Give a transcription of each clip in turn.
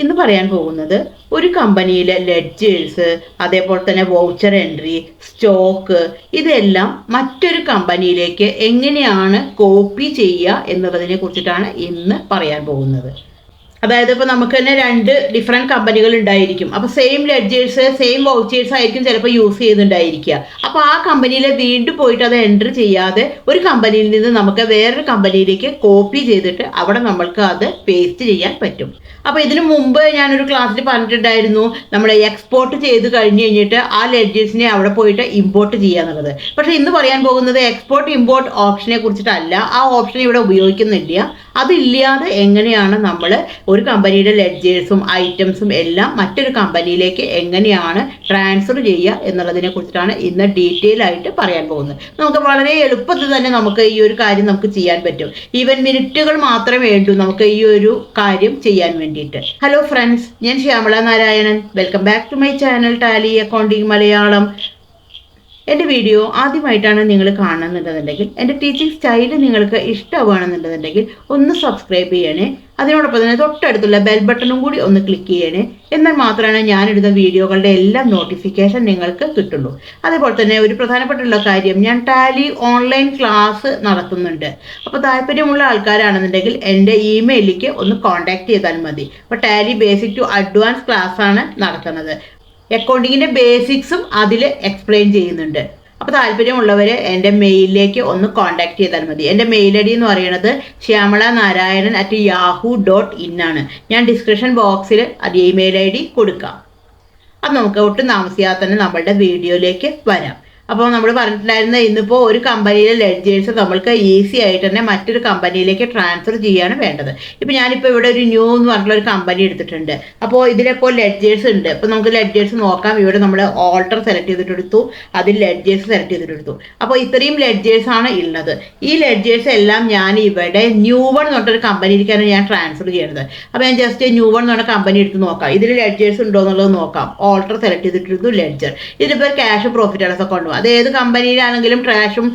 ഇന്ന് പറയാൻ പോകുന്നത് ഒരു കമ്പനിയിലെ ലെഡ്ജേഴ്സ്, അതേപോലെ തന്നെ വൗച്ചർ എൻട്രി, സ്റ്റോക്ക് ഇതെല്ലാം മറ്റൊരു കമ്പനിയിലേക്ക് എങ്ങനെയാണ് കോപ്പി ചെയ്യുക എന്നുള്ളതിനെ കുറിച്ചിട്ടാണ് ഇന്ന് പറയാൻ പോകുന്നത്. അതായത് ഇപ്പോൾ നമുക്ക് തന്നെ രണ്ട് ഡിഫറെൻറ്റ് കമ്പനികൾ ഉണ്ടായിരിക്കും. അപ്പോൾ സെയിം ലെഡ്ജേഴ്സ്, സെയിം വൗച്ചേഴ്സ് ആയിരിക്കും ചിലപ്പോൾ യൂസ് ചെയ്യുന്നുണ്ടായിരിക്കുക. അപ്പോൾ ആ കമ്പനിയിൽ വീണ്ടും പോയിട്ട് അത് എൻട്രി ചെയ്യാതെ ഒരു കമ്പനിയിൽ നിന്ന് നമുക്ക് വേറൊരു കമ്പനിയിലേക്ക് കോപ്പി ചെയ്തിട്ട് അവിടെ നമ്മൾക്ക് അത് പേസ്റ്റ് ചെയ്യാൻ പറ്റും. അപ്പോൾ ഇതിനു മുമ്പ് ഞാനൊരു ക്ലാസ്സിൽ പറഞ്ഞിട്ടുണ്ടായിരുന്നു, നമ്മൾ എക്സ്പോർട്ട് ചെയ്ത് കഴിഞ്ഞിട്ട് ആ ലെഡ്ജേഴ്സിനെ അവിടെ പോയിട്ട് ഇമ്പോർട്ട് ചെയ്യുക എന്നുള്ളത്. പക്ഷേ ഇന്ന് പറയാൻ പോകുന്നത് എക്സ്പോർട്ട് ഇമ്പോർട്ട് ഓപ്ഷനെ കുറിച്ചിട്ടല്ല. ആ ഓപ്ഷൻ ഇവിടെ ഉപയോഗിക്കുന്നില്ല. അതില്ലാതെ എങ്ങനെയാണ് നമ്മൾ ഒരു കമ്പനിയുടെ ലെഡ്ജേഴ്സും ഐറ്റംസും എല്ലാം മറ്റൊരു കമ്പനിയിലേക്ക് എങ്ങനെയാണ് ട്രാൻസ്ഫർ ചെയ്യുക എന്നുള്ളതിനെ കുറിച്ചിട്ടാണ് ഇന്ന് ഡീറ്റെയിൽ ആയിട്ട് പറയാൻ പോകുന്നത്. നമുക്ക് വളരെ എളുപ്പത്തിൽ തന്നെ നമുക്ക് ഈ ഒരു കാര്യം നമുക്ക് ചെയ്യാൻ പറ്റും. ഈവൻ മിനിറ്റുകൾ മാത്രമേ വേണ്ടൂ നമുക്ക് ഈ ഒരു കാര്യം ചെയ്യാൻ വേണ്ടിയിട്ട്. ഹലോ ഫ്രണ്ട്സ്, ഞാൻ Shyamala Narayanan. Welcome back to my channel Tally accounting Malayalam. എൻ്റെ വീഡിയോ ആദ്യമായിട്ടാണ് നിങ്ങൾ കാണുന്നുണ്ടെന്നുണ്ടെങ്കിൽ, എൻ്റെ ടീച്ചിങ് സ്റ്റൈല് നിങ്ങൾക്ക് ഇഷ്ടമാണെന്നുണ്ടെന്നുണ്ടെങ്കിൽ ഒന്ന് സബ്സ്ക്രൈബ് ചെയ്യണേ. അതിനോടൊപ്പം തന്നെ തൊട്ടടുത്തുള്ള ബെൽ ബട്ടണും കൂടി ഒന്ന് ക്ലിക്ക് ചെയ്യണേ. എന്നാൽ മാത്രമാണ് ഞാനിടുന്ന വീഡിയോകളുടെ എല്ലാം നോട്ടിഫിക്കേഷൻ നിങ്ങൾക്ക് കിട്ടുള്ളൂ. അതേപോലെ തന്നെ ഒരു പ്രധാനപ്പെട്ടുള്ള കാര്യം, ഞാൻ ടാലി ഓൺലൈൻ ക്ലാസ് നടത്തുന്നുണ്ട്. അപ്പോൾ താല്പര്യമുള്ള ആൾക്കാരാണെന്നുണ്ടെങ്കിൽ എൻ്റെ ഇമെയിലിലേക്ക് ഒന്ന് കോൺടാക്ട് ചെയ്താൽ മതി. അപ്പോൾ Tally basic to advance class ആണ് നടത്തുന്നത്. അക്കൗണ്ടിങ്ങിൻ്റെ ബേസിക്സും അതിൽ എക്സ്പ്ലെയിൻ ചെയ്യുന്നുണ്ട്. അപ്പോൾ താല്പര്യമുള്ളവർ എൻ്റെ മെയിലിലേക്ക് ഒന്ന് കോൺടാക്ട് ചെയ്താൽ മതി. എൻ്റെ മെയിൽ ഐ ഡി എന്ന് പറയുന്നത് syamalanarayanan@yahoo.in ആണ്. ഞാൻ ഡിസ്ക്രിപ്ഷൻ ബോക്സിൽ അത് ഇമെയിൽ ഐ ഡി കൊടുക്കാം. അത് നമുക്ക് ഒട്ടും താമസിയാതെ തന്നെ നമ്മളുടെ വീഡിയോയിലേക്ക് വരാം. അപ്പോൾ നമ്മൾ പറഞ്ഞിട്ടുണ്ടായിരുന്ന ഇന്നിപ്പോൾ ഒരു കമ്പനിയിലെ ലെഡ്ജേഴ്സ് നമ്മൾക്ക് ഈസി ആയിട്ട് തന്നെ മറ്റൊരു കമ്പനിയിലേക്ക് ട്രാൻസ്ഫർ ചെയ്യാണ് വേണ്ടത്. ഇപ്പോൾ ഞാനിപ്പോൾ ഇവിടെ ഒരു ന്യൂ എന്ന് പറഞ്ഞിട്ടുള്ള ഒരു കമ്പനി എടുത്തിട്ടുണ്ട്. അപ്പോൾ ഇതിലിപ്പോൾ ലെഡ്ജേഴ്സ് ഉണ്ട്. അപ്പോൾ നമുക്ക് ലെഡ്ജേഴ്സ് നോക്കാം. ഇവിടെ നമ്മൾ ഓൾട്ടർ സെലക്ട് ചെയ്തിട്ടെടുത്തു, അതിൽ ലെഡ്ജേഴ്സ് സെലക്ട് ചെയ്തിട്ടെടുത്തു. അപ്പോൾ ഇത്രയും ലെഡ്ജേഴ്സ് ആണ് ഉള്ളത്. ഈ ലെഡ്ജേഴ്സ് എല്ലാം ഞാൻ ഇവിടെ ന്യൂ വൺ എന്ന് പറഞ്ഞൊരു കമ്പനിയിലേക്കാണ് ഞാൻ ട്രാൻസ്ഫർ ചെയ്യുന്നത്. അപ്പോൾ ഞാൻ ജസ്റ്റ് ന്യൂ വൺ എന്ന് പറഞ്ഞ കമ്പനി എടുത്ത് നോക്കാം. ഇതിൽ ലെഡ്ജേഴ്സ് ഉണ്ടോ എന്നുള്ളത് നോക്കാം. ഓൾട്ടർ സെലക്ട് ചെയ്തിട്ടെടുത്തു, ലെഡ്ജർ. ഇതിലിപ്പോൾ cash profit and loss account. അത് ഏത് കമ്പനിയിലാണെങ്കിലും ട്രാഷും,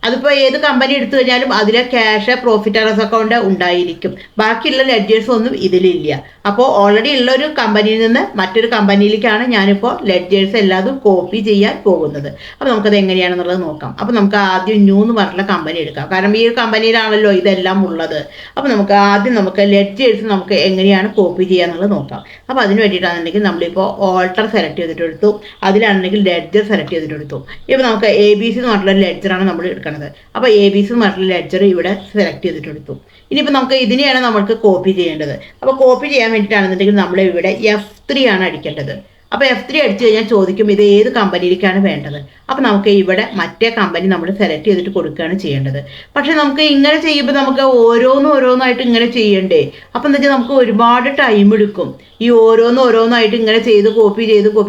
അതിപ്പോൾ ഏത് കമ്പനി എടുത്തു കഴിഞ്ഞാലും അതിലെ cash profit and loss account ഉണ്ടായിരിക്കും. ബാക്കിയുള്ള ലെഡ്ജേഴ്സ് ഒന്നും ഇതിലില്ല. അപ്പോൾ ഓൾറെഡി ഉള്ള ഒരു കമ്പനിയിൽ നിന്ന് മറ്റൊരു കമ്പനിയിലേക്കാണ് ഞാനിപ്പോൾ ലെഡ്ജേഴ്സ് എല്ലാതും കോപ്പി ചെയ്യാൻ പോകുന്നത്. അപ്പോൾ നമുക്കത് എങ്ങനെയാണെന്നുള്ളത് നോക്കാം. അപ്പോൾ നമുക്ക് ആദ്യം ന്യൂ എന്ന് പറഞ്ഞിട്ടുള്ള കമ്പനി എടുക്കാം. കാരണം ഈ ഒരു കമ്പനിയിലാണല്ലോ ഇതെല്ലാം ഉള്ളത്. അപ്പോൾ നമുക്ക് ആദ്യം ലെഡ്ജേഴ്സ് നമുക്ക് എങ്ങനെയാണ് കോപ്പി ചെയ്യുക എന്നുള്ളത് നോക്കാം. അപ്പോൾ അതിന് വേണ്ടിയിട്ടാണെന്നുണ്ടെങ്കിൽ നമ്മളിപ്പോൾ ഓൾട്ടർ സെലക്ട് ചെയ്തിട്ടെടുത്തു, അതിലാണെങ്കിൽ ലെഡ്ജർ സെലക്ട് ചെയ്തിട്ടെടുത്തു. ഇപ്പോൾ നമുക്ക് ABC എന്ന് പറഞ്ഞിട്ടുള്ള ലെഡ്ജറാണ് നമ്മൾ എടുക്കുന്നത്. അപ്പോൾ ABC എന്ന് പറഞ്ഞിട്ടുള്ള ലെഡ്ജർ ഇവിടെ സെലക്ട് ചെയ്തിട്ടെടുത്തു. ഇനിയിപ്പോൾ നമുക്ക് ഇതിനെയാണ് നമ്മൾക്ക് കോപ്പി ചെയ്യേണ്ടത്. അപ്പോൾ കോപ്പി ചെയ്യാൻ വേണ്ടിയിട്ടാണെന്നുണ്ടെങ്കിൽ നമ്മൾ ഇവിടെ F3 ആണ് അടിക്കേണ്ടത്. അപ്പോൾ F3 അടിച്ചു കഴിഞ്ഞാൽ ചോദിക്കും ഇത് ഏത് കമ്പനിയിലേക്കാണ് വേണ്ടത്. അപ്പോൾ നമുക്ക് ഇവിടെ മറ്റേ കമ്പനി നമ്മൾ സെലക്ട് ചെയ്തിട്ട് കൊടുക്കുകയാണ് ചെയ്യേണ്ടത്. പക്ഷേ നമുക്ക് ഇങ്ങനെ ചെയ്യുമ്പോൾ നമുക്ക് ഓരോന്നായിട്ട് ഇങ്ങനെ ചെയ്യണ്ടേ. അപ്പോൾ എന്താ വെച്ചാൽ നമുക്ക് ഒരുപാട് ടൈം എടുക്കും. ഈ ഓരോന്നായിട്ട് ഇങ്ങനെ കോപ്പി ചെയ്തിപ്പോൾ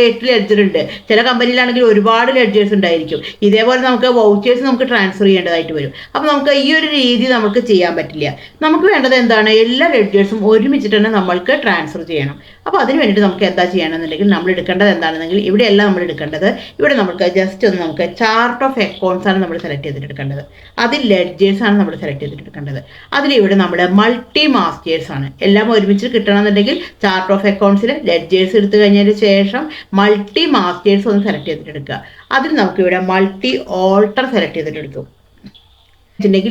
8 ലെഡ്ജർ ഉണ്ട്. ചില കമ്പനിയിലാണെങ്കിൽ ഒരുപാട് ലെഡ്ജേഴ്സ് ഉണ്ടായിരിക്കും. ഇതേപോലെ നമുക്ക് വൗച്ചേഴ്സ് നമുക്ക് ട്രാൻസ്ഫർ ചെയ്യേണ്ടതായിട്ട് വരും. അപ്പോൾ നമുക്ക് ഈ ഒരു രീതി നമുക്ക് ചെയ്യാൻ പറ്റില്ല. നമുക്ക് വേണ്ടത് എന്താണ്, എല്ലാ ലെഡ്ജേഴ്സും ഒരുമിച്ചിട്ട് തന്നെ നമ്മൾക്ക് ട്രാൻസ്ഫർ ചെയ്യണം. അപ്പോൾ അതിന് വേണ്ടിയിട്ട് നമുക്ക് എന്താ ചെയ്യണമെന്നുണ്ടെങ്കിൽ നമ്മൾ എടുക്കേണ്ടത് എന്താണെന്നെങ്കിൽ ഇവിടെയല്ല നമ്മൾ എടുക്കേണ്ടത്. ഇവിടെ നമുക്ക് ജസ്റ്റ് ഒന്ന് നമുക്ക് ചാർട്ട് ഓഫ് അക്കൗണ്ട്സ് ആണ് നമ്മൾ സെലക്ട് ചെയ്തിട്ടെടുക്കേണ്ടത്. അതിൽ ലെഡ്ജേഴ്സ് ആണ് നമ്മൾ സെലക്ട് ചെയ്തിട്ടെടുക്കേണ്ടത്. അതിലിവിടെ നമ്മൾ മൾട്ടി മാസ്റ്റേഴ്സ് ആണ്. എല്ലാം ഒരുമിച്ച് കിട്ടണമെന്നുണ്ടെങ്കിൽ ചാർട്ട് ഓഫ് അക്കൗണ്ട്സിൽ ലെഡ്ജേഴ്സ് എടുത്തു കഴിഞ്ഞതിന് ശേഷം മൾട്ടി മാസ്റ്റേഴ്സ് ഒന്ന് സെലക്ട് ചെയ്തിട്ടെടുക്കുക. അതിൽ നമുക്കിവിടെ മൾട്ടി ഓൾട്ടർ സെലക്ട് ചെയ്തിട്ടെടുത്തു.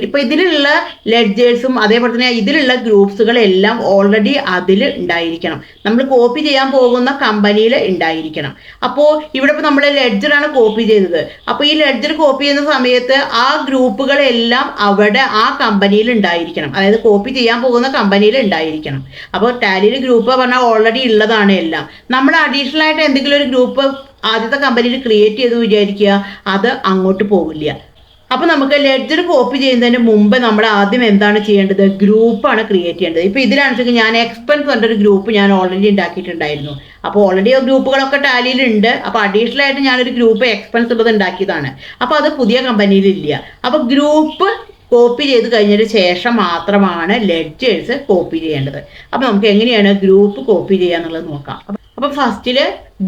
ഇപ്പോൾ ഇതിലുള്ള ലെഡ്ജേഴ്സും അതേപോലെ തന്നെ ഇതിലുള്ള ഗ്രൂപ്പ്സുകളെല്ലാം ഓൾറെഡി അതിൽ ഉണ്ടായിരിക്കണം. നമ്മൾ കോപ്പി ചെയ്യാൻ പോകുന്ന കമ്പനിയിൽ ഉണ്ടായിരിക്കണം. അപ്പോൾ ഇവിടെ ഇപ്പോൾ നമ്മൾ ലെഡ്ജറാണ് കോപ്പി ചെയ്തത്. അപ്പോൾ ഈ ലെഡ്ജർ കോപ്പി ചെയ്യുന്ന സമയത്ത് ആ ഗ്രൂപ്പുകളെല്ലാം അവിടെ ആ കമ്പനിയിൽ ഉണ്ടായിരിക്കണം. അതായത് കോപ്പി ചെയ്യാൻ പോകുന്ന കമ്പനിയിൽ ഉണ്ടായിരിക്കണം. അപ്പോൾ ടാലിയിൽ ഗ്രൂപ്പ് പറഞ്ഞാൽ ഓൾറെഡി ഉള്ളതാണ് എല്ലാം. നമ്മൾ അഡീഷണൽ ആയിട്ട് എന്തെങ്കിലും ഒരു ഗ്രൂപ്പ് ആദ്യത്തെ കമ്പനിയിൽ ക്രിയേറ്റ് ചെയ്ത് വിചാരിക്കുക, അത് അങ്ങോട്ട് പോവില്ല. അപ്പോൾ നമുക്ക് ലെഡ്ജർ കോപ്പി ചെയ്യുന്നതിന് മുമ്പ് നമ്മൾ ആദ്യം എന്താണ് ചെയ്യേണ്ടത്, ഗ്രൂപ്പാണ് ക്രിയേറ്റ് ചെയ്യേണ്ടത്. ഇപ്പോൾ ഇതിലാണെങ്കിൽ ഞാൻ എക്സ്പെൻസ് പറഞ്ഞൊരു ഗ്രൂപ്പ് ഞാൻ ഓൾറെഡി ഉണ്ടാക്കിയിട്ടുണ്ടായിരുന്നു. അപ്പോൾ ഓൾറെഡി ഗ്രൂപ്പുകളൊക്കെ ടാലിയിലുണ്ട്. അപ്പോൾ അഡീഷണൽ ആയിട്ട് ഞാനൊരു ഗ്രൂപ്പ് എക്സ്പെൻസ് ഉള്ളത് ഉണ്ടാക്കിയതാണ്. അപ്പോൾ അത് പുതിയ കമ്പനിയിലില്ല. അപ്പോൾ ഗ്രൂപ്പ് കോപ്പി ചെയ്ത് കഴിഞ്ഞതിന് ശേഷം മാത്രമാണ് ലെഡ്ജേഴ്സ് കോപ്പി ചെയ്യേണ്ടത്. അപ്പോൾ നമുക്ക് എങ്ങനെയാണ് ഗ്രൂപ്പ് കോപ്പി ചെയ്യുക എന്നുള്ളത് നോക്കാം. അപ്പോൾ ഫസ്റ്റിൽ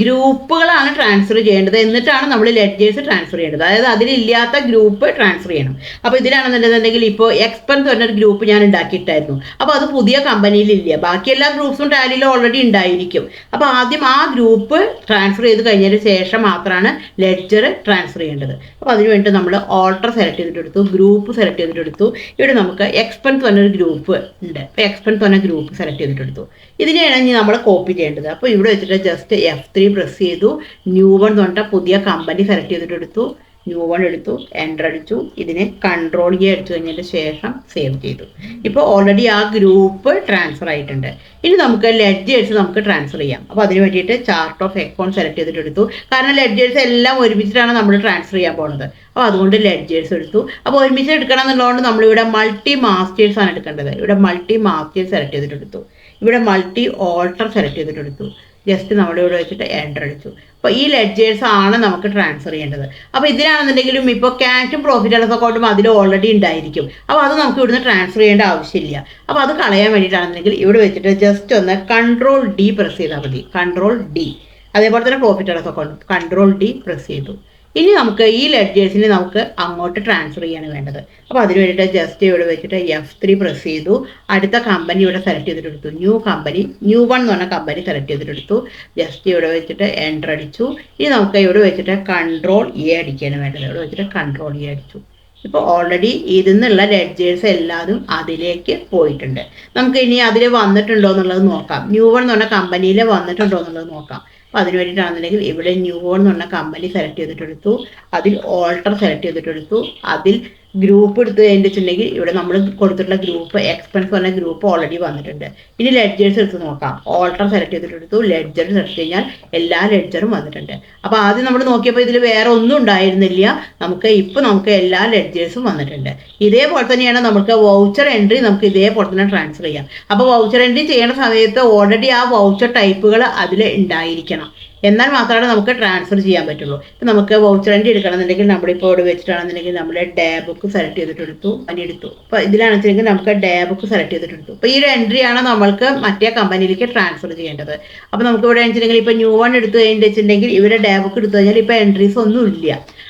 ഗ്രൂപ്പുകളാണ് ട്രാൻസ്ഫർ ചെയ്യേണ്ടത്, എന്നിട്ടാണ് നമ്മൾ ലെഡ്ജേഴ്സ് ട്രാൻസ്ഫർ ചെയ്യേണ്ടത്. അതായത് അതിലില്ലാത്ത ഗ്രൂപ്പ് ട്രാൻസ്ഫർ ചെയ്യണം. അപ്പോൾ ഇതിലാണെന്നുണ്ടെന്നുണ്ടെങ്കിൽ ഇപ്പോൾ എക്സ്പെൻസ് പറഞ്ഞൊരു ഗ്രൂപ്പ് ഞാൻ ഉണ്ടാക്കിയിട്ടായിരുന്നു. അപ്പോൾ അത് പുതിയ കമ്പനിയിലില്ല, ബാക്കി എല്ലാ ഗ്രൂപ്പ്സും ടാലിയിൽ ഓൾറെഡി ഉണ്ടായിരിക്കും. അപ്പോൾ ആദ്യം ആ ഗ്രൂപ്പ് ട്രാൻസ്ഫർ ചെയ്ത് കഴിഞ്ഞതിന് ശേഷം മാത്രമാണ് ലെഡ്ജർ ട്രാൻസ്ഫർ ചെയ്യേണ്ടത്. അപ്പോൾ അതിന് വേണ്ടി നമ്മൾ ഓൾട്ടർ സെലക്ട് ചെയ്തിട്ടെടുത്തു, ഗ്രൂപ്പ് സെലക്ട് ചെയ്തിട്ടെടുത്തു. ഇവിടെ നമുക്ക് എക്സ്പെൻസ് പറഞ്ഞൊരു ഗ്രൂപ്പ് ഉണ്ട്, അപ്പോൾ എക്സ്പെൻസ് പറഞ്ഞ ഗ്രൂപ്പ് സെലക്ട് ചെയ്തിട്ടെടുത്തു. ഇതിനെയാണ് ഇനി നമ്മൾ കോപ്പി ചെയ്യേണ്ടത്. അപ്പോൾ ഇവിടെ വെച്ചിട്ട് ജസ്റ്റ് F3 പ്രസ് ചെയ്തു, ന്യൂ വൺ എന്ന് പറഞ്ഞാൽ പുതിയ കമ്പനി സെലക്ട് ചെയ്തിട്ടെടുത്തു, ന്യൂ വൺ എടുത്തു, എൻ്റർ അടിച്ചു. ഇതിനെ കൺട്രോൾ അടിച്ചു കഴിഞ്ഞതിന് ശേഷം സേവ് ചെയ്തു. ഇപ്പോൾ ഓൾറെഡി ആ ഗ്രൂപ്പ് ട്രാൻസ്ഫർ ആയിട്ടുണ്ട്. ഇനി നമുക്ക് ലെഡ്ജേഴ്സ് നമുക്ക് ട്രാൻസ്ഫർ ചെയ്യാം. അപ്പോൾ അതിന് വേണ്ടിയിട്ട് ചാർട്ട് ഓഫ് അക്കൗണ്ട് സെലക്ട് ചെയ്തിട്ടെടുത്തു. കാരണം ലെഡ്ജേഴ്സ് എല്ലാം ഒരുമിച്ചിട്ടാണ് നമ്മൾ ട്രാൻസ്ഫർ ചെയ്യാൻ പോകുന്നത്. അപ്പോൾ അതുകൊണ്ട് ലെഡ്ജേഴ്സ് എടുത്തു. അപ്പോൾ ഒരുമിച്ച് എടുക്കണം എന്നുള്ളതുകൊണ്ട് നമ്മളിവിടെ മൾട്ടി മാസ്റ്റേഴ്സ് ആണ് എടുക്കേണ്ടത്. ഇവിടെ മൾട്ടി മാസ്റ്റേഴ്സ് സെലക്ട് ചെയ്തിട്ടെടുത്തു. ഇവിടെ മൾട്ടി ഓൾട്ടർ സെലക്ട് ചെയ്തിട്ടെടുത്തു. ജസ്റ്റ് നമ്മളിവിടെ വെച്ചിട്ട് എൻ്റർ അടിച്ചു. അപ്പോൾ ഈ ലെഡ്ജേഴ്സ് ആണ് നമുക്ക് ട്രാൻസ്ഫർ ചെയ്യേണ്ടത്. അപ്പോൾ ഇതിനാണെന്നുണ്ടെങ്കിലും ഇപ്പോൾ ക്യാഷും പ്രോഫിറ്റ് ആൻഡ് ലോസ് അക്കൗണ്ടും അതിൽ ഓൾറെഡി ഉണ്ടായിരിക്കും. അപ്പോൾ അത് നമുക്ക് ഇവിടുന്ന് ട്രാൻസ്ഫർ ചെയ്യേണ്ട ആവശ്യമില്ല. അപ്പോൾ അത് കളയാൻ വേണ്ടിയിട്ടാണെന്നുണ്ടെങ്കിൽ ഇവിടെ വെച്ചിട്ട് ജസ്റ്റ് ഒന്ന് കൺട്രോൾ D പ്രസ് ചെയ്താൽ മതി. Control D. അതേപോലെ തന്നെ profit and loss account control D press ചെയ്തു. ഇനി നമുക്ക് ഈ ലെഡ്ജേഴ്സിനെ നമുക്ക് അങ്ങോട്ട് ട്രാൻസ്ഫർ ചെയ്യാണ് വേണ്ടത്. അപ്പോൾ അതിന് വേണ്ടിയിട്ട് ജസ്റ്റ് ഇവിടെ വെച്ചിട്ട് F3 പ്രസ് ചെയ്തു. അടുത്ത കമ്പനി ഇവിടെ സെലക്ട് ചെയ്തിട്ടെടുത്തു. ന്യൂ കമ്പനി, ന്യൂ വൺ എന്ന് പറഞ്ഞ കമ്പനി സെലക്ട് ചെയ്തിട്ടെടുത്തു. ജസ്റ്റ് ഇവിടെ വെച്ചിട്ട് എൻ്റർ അടിച്ചു. ഇനി നമുക്ക് ഇവിടെ വെച്ചിട്ട് കൺട്രോൾ A അടിക്കുകയാണ് വേണ്ടത്. ഇവിടെ വെച്ചിട്ട് കൺട്രോൾ A അടിച്ചു. ഇപ്പോൾ ഓൾറെഡി ഇതിൽ നിന്നുള്ള ലെഡ്ജേഴ്സ് എല്ലാതും അതിലേക്ക് പോയിട്ടുണ്ട്. നമുക്ക് ഇനി അതിൽ വന്നിട്ടുണ്ടോ എന്നുള്ളത് നോക്കാം. ന്യൂ വൺ എന്ന് പറഞ്ഞ കമ്പനിയിൽ വന്നിട്ടുണ്ടോ എന്നുള്ളത് നോക്കാം. അപ്പോൾ അതിന് വേണ്ടിയിട്ടാണെന്നുണ്ടെങ്കിൽ ഇവിടെ ന്യൂ വൺ എന്ന് പറഞ്ഞ കമ്പനി സെലക്ട് ചെയ്തിട്ടെടുത്തു. അതിൽ ഓൾട്ടർ സെലക്ട് ചെയ്തിട്ടെടുത്തു. അതിൽ ഗ്രൂപ്പ് എടുത്ത് കഴിഞ്ഞിട്ടുണ്ടെങ്കിൽ ഇവിടെ നമ്മൾ കൊടുത്തിട്ടുള്ള ഗ്രൂപ്പ് എക്സ്പെൻസ് പറഞ്ഞ ഗ്രൂപ്പ് ഓൾറെഡി വന്നിട്ടുണ്ട്. ഇനി ലെഡ്ജേഴ്സ് എടുത്ത് നോക്കാം. ഓൾട്ടർ സെലക്ട് ചെയ്തിട്ടെടുത്തു. ലെഡ്ജർ സെലക്ട് കഴിഞ്ഞാൽ എല്ലാ ലെഡ്ജറും വന്നിട്ടുണ്ട്. അപ്പോൾ ആദ്യം നമ്മൾ നോക്കിയപ്പോൾ ഇതിൽ വേറെ ഒന്നും ഉണ്ടായിരുന്നില്ല. നമുക്ക് എല്ലാ ലെഡ്ജേഴ്സും വന്നിട്ടുണ്ട്. ഇതേപോലെ തന്നെയാണ് നമുക്ക് വൗച്ചർ എൻട്രി നമുക്ക് ഇതേപോലെ തന്നെ ട്രാൻസ്ഫർ ചെയ്യാം. അപ്പോൾ വൗച്ചർ എൻട്രി ചെയ്യുന്ന സമയത്ത് ഓൾറെഡി ആ വൗച്ചർ ടൈപ്പുകൾ അതിൽ ഉണ്ടായിരിക്കണം, എന്നാൽ മാത്രമാണ് നമുക്ക് ട്രാൻസ്ഫർ ചെയ്യാൻ പറ്റുള്ളൂ. ഇപ്പം നമുക്ക് വൗച്ചർ എൻട്രി എടുക്കണമെന്നുണ്ടെങ്കിൽ നമ്മളിപ്പോൾ ഇവിടെ വെച്ചിട്ടാണെന്നുണ്ടെങ്കിൽ നമ്മൾ ഡേ ബുക്ക് സെലക്ട് ചെയ്തിട്ടെടുത്തു, അതിനെടുത്തു. അപ്പോൾ ഇതിലാണെന്നുണ്ടെങ്കിൽ നമുക്ക് ഡേ ബുക്ക് സെലക്ട് ചെയ്തിട്ടെടുത്തു. അപ്പോൾ ഈ ഒരു എൻട്രിയാണ് നമ്മൾക്ക് മറ്റേ കമ്പനിയിലേക്ക് ട്രാൻസ്ഫർ ചെയ്യേണ്ടത്. അപ്പോൾ നമുക്ക് ഇവിടെ വെച്ചിട്ടുണ്ടെങ്കിൽ ഇപ്പോൾ ന്യൂ വൺ എടുത്തു കഴിഞ്ഞിട്ടുണ്ടെങ്കിൽ ഇവിടെ ഡേ ബുക്ക് എടുത്തു കഴിഞ്ഞാൽ ഇപ്പോൾ എൻട്രീസ് ഒന്നും ഇല്ല.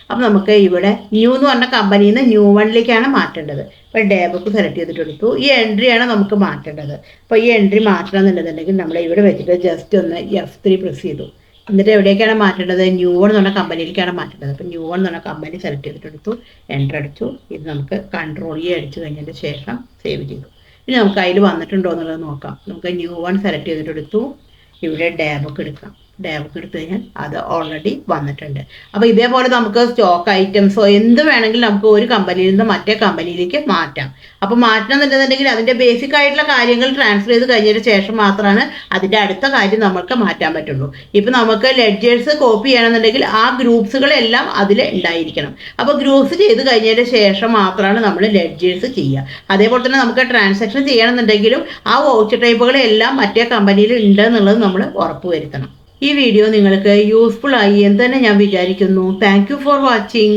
അപ്പോൾ നമുക്ക് ഇവിടെ ന്യൂ എന്ന് പറഞ്ഞ കമ്പനിയിൽ നിന്ന് ന്യൂ വണ്ണിലേക്കാണ് മാറ്റേണ്ടത്. അപ്പോൾ ഡേ ബുക്ക് സെലക്ട് ചെയ്തിട്ടെടുത്തു. ഈ എൻട്രിയാണ് നമുക്ക് മാറ്റേണ്ടത്. അപ്പോൾ ഈ എൻട്രി മാറ്റണം എന്നുണ്ടെന്നുണ്ടെങ്കിൽ നമ്മൾ ഇവിടെ വെച്ചിട്ട് ജസ്റ്റ് ഒന്ന് F3 പ്രസ് ചെയ്തു. എന്നിട്ട് എവിടേക്കാണ് മാറ്റേണ്ടത്? ന്യൂ വൺ എന്ന് പറഞ്ഞ കമ്പനിയിലേക്കാണ് മാറ്റേണ്ടത്. അപ്പോൾ ന്യൂ വൺ എന്ന് പറഞ്ഞ കമ്പനി സെലക്ട് ചെയ്തിട്ടെടുത്തു, എൻ്റർ അടിച്ചു. ഇത് നമുക്ക് കൺട്രോൾ E അടിച്ചു കഴിഞ്ഞതിന് ശേഷം സേവ് ചെയ്തു. ഇനി നമുക്ക് അതിൽ വന്നിട്ടുണ്ടോ എന്നുള്ളത് നോക്കാം. നമുക്ക് ന്യൂ വൺ സെലക്ട് ചെയ്തിട്ടെടുത്തു. ഇവിടെ ഡേ ബുക്ക് എടുക്കാം. ഡേ ബുക്ക് എടുത്തു കഴിഞ്ഞാൽ അത് ഓൾറെഡി വന്നിട്ടുണ്ട്. അപ്പോൾ ഇതേപോലെ നമുക്ക് സ്റ്റോക്ക് ഐറ്റംസോ എന്ത് വേണമെങ്കിലും നമുക്ക് ഒരു കമ്പനിയിൽ നിന്ന് മറ്റേ കമ്പനിയിലേക്ക് മാറ്റാം. അപ്പോൾ മാറ്റണം എന്നുണ്ടെന്നുണ്ടെങ്കിൽ അതിൻ്റെ ബേസിക് ആയിട്ടുള്ള കാര്യങ്ങൾ ട്രാൻസ്ഫർ ചെയ്ത് കഴിഞ്ഞതിന് ശേഷം മാത്രമാണ് അതിൻ്റെ അടുത്ത കാര്യം നമുക്ക് മാറ്റാൻ പറ്റുള്ളൂ. ഇപ്പോൾ നമുക്ക് ലെഡ്ജേഴ്സ് കോപ്പി ചെയ്യണമെന്നുണ്ടെങ്കിൽ ആ ഗ്രൂപ്പ്സുകളെല്ലാം അതിൽ ഉണ്ടായിരിക്കണം. അപ്പോൾ ഗ്രൂപ്പ്സ് ചെയ്ത് കഴിഞ്ഞതിന് ശേഷം മാത്രമാണ് നമ്മൾ ലെഡ്ജേഴ്സ് ചെയ്യുക. അതേപോലെ തന്നെ നമുക്ക് ട്രാൻസാക്ഷൻ ചെയ്യണമെന്നുണ്ടെങ്കിലും ആ വൗച്ചർ ടൈപ്പുകളെല്ലാം മറ്റേ കമ്പനിയിൽ ഉണ്ട് എന്നുള്ളത് നമ്മൾ ഉറപ്പുവരുത്തണം. ഈ വീഡിയോ നിങ്ങൾക്ക് യൂസ്ഫുൾ ആയി എന്ന് തന്നെ ഞാൻ വിചാരിക്കുന്നു. Thank you for watching.